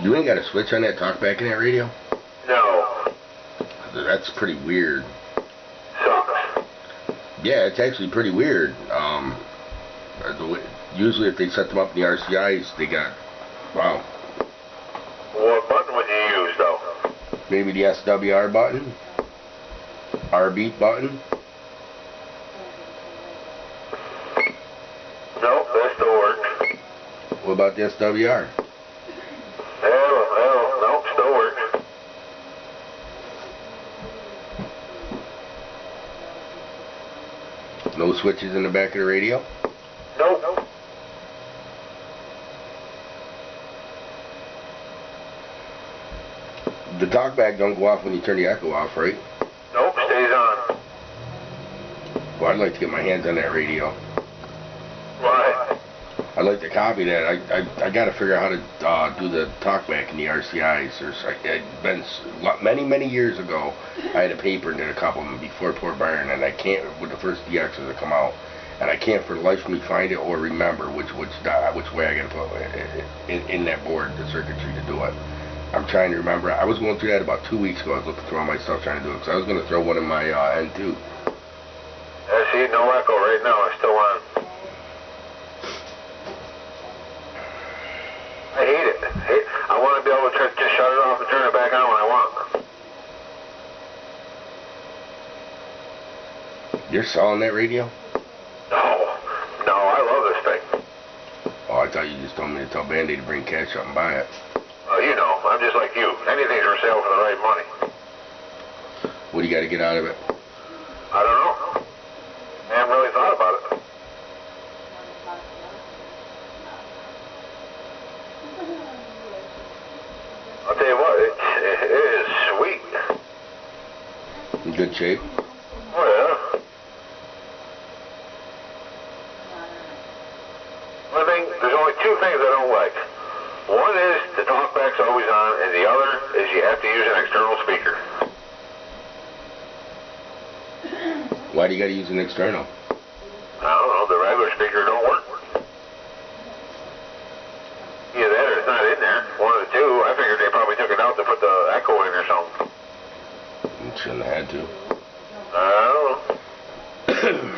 You ain't got a switch on that talkback in that radio? No. That's pretty weird. Sucks. Yeah, it's actually pretty weird. Usually if they set them up in the RCIs, they got... Wow. What button would you use, though? Maybe the SWR button? R-beat button? Nope, that still works. What about the SWR? Nope, still works. No switches in the back of the radio? Nope. The talkback don't go off when you turn the echo off, right? Nope, stays on. Well, I'd like to get my hands on that radio. Why? I'd like to copy that. I got to figure out how to do the talkback in the RCIs. It's been many years ago. I had a paper and did a couple of them before Port Byron, and I can't, with the first DXs that come out, and I can't for the life of me find it or remember which way I got to put in that board, the circuitry to do it. I'm trying to remember. I was going through that about 2 weeks ago. I was looking through all my stuff trying to do it because I was going to throw one in my N2. I see no echo right now. It's still on. I hate it. I want to be able to just shut it off and turn it back on when I want. You're selling that radio? No, I love this thing. Oh, I thought you just told me to tell Band-Aid to bring cash up and buy it. Oh, you know, I'm just like you. Anything's for sale for the right money. What do you got to get out of it? I don't know. I haven't really thought about it. I'll tell you what, it is sweet. In good shape? Oh, yeah. There's only two things I don't like. One is the talkback's always on, and the other is you have to use an external speaker. Why do you got to use an external? I don't know, the regular speaker don't work. Either that or it's not in there. One of the two. I figured they probably took it out to put the echo in or something. You shouldn't have had to. I don't know.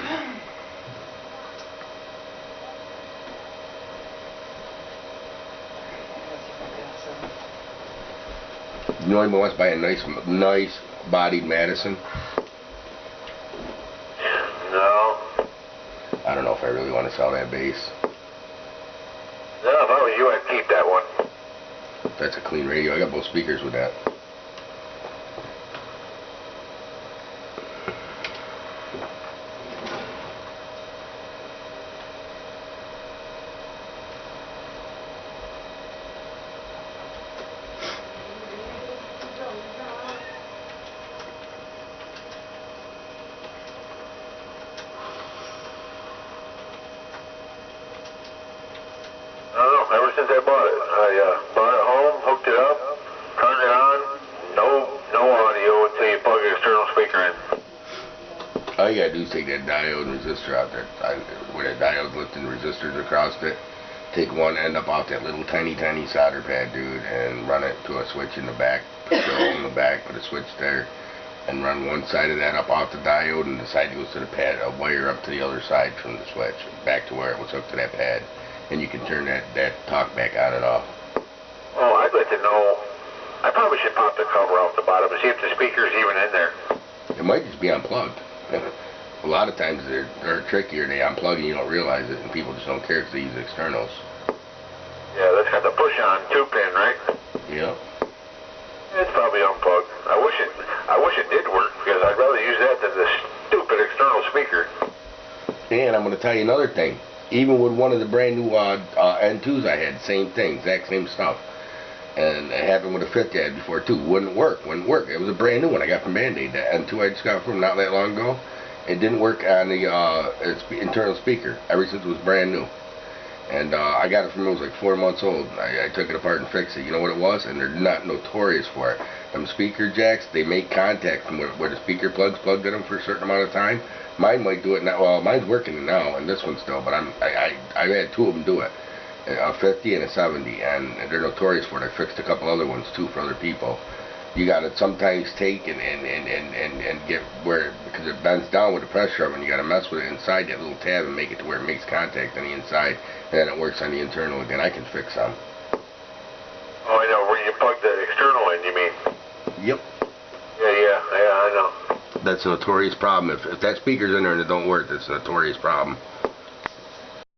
You know anyone wants to buy a nice bodied Madison? No. I don't know if I really want to sell that bass. No, if I was you, I'd keep that one. That's a clean radio. I got both speakers with that. I don't know, ever since I bought it. I brought it home, hooked it up, turned it on, no audio until you plug an external speaker in. All you gotta do is take that diode and resistor out there, where that diode's lifting resistors across it. Take one end up off that little tiny solder pad, dude, and run it to a switch in the back. Put in the back, put a switch there, and run one side of that up off the diode, and the side goes to the pad, a wire up to the other side from the switch, back to where it was hooked to that pad. And you can turn that talkback on and off. Oh, I'd like to know. I probably should pop the cover off the bottom and see if the speaker's even in there. It might just be unplugged. A lot of times they're trickier. They unplug and you don't realize it, and people just don't care because they use externals. Yeah, that's got the push-on 2-pin, right? Yeah. It's probably unplugged. I wish it did work because I'd rather use that than this stupid external speaker. And I'm going to tell you another thing. Even with one of the brand new N2s I had, same thing, exact same stuff. And it happened with a 50 I had before too. Wouldn't work. It was a brand new one I got from Band-Aid. The N2 I just got from not that long ago. It didn't work on the internal speaker ever since it was brand new. And I got it from, it was like 4 months old. I took it apart and fixed it. You know what it was? And they're not notorious for it. Them speaker jacks, they make contact from where the speaker plugged in them for a certain amount of time. Mine might do it now. Well, mine's working now, and this one still, but I've had 2 of them do it. a 50 and a 70, and they're notorious for it. I fixed a couple other ones too for other people. You gotta sometimes take and get where, because it bends down with the pressure of it, and you gotta mess with it inside that little tab and make it to where it makes contact on the inside, and then it works on the internal again. I can fix some. Oh, I know, where you plug the external in, you mean? Yep. Yeah, I know. That's a notorious problem. If that speaker's in there and it don't work, that's a notorious problem.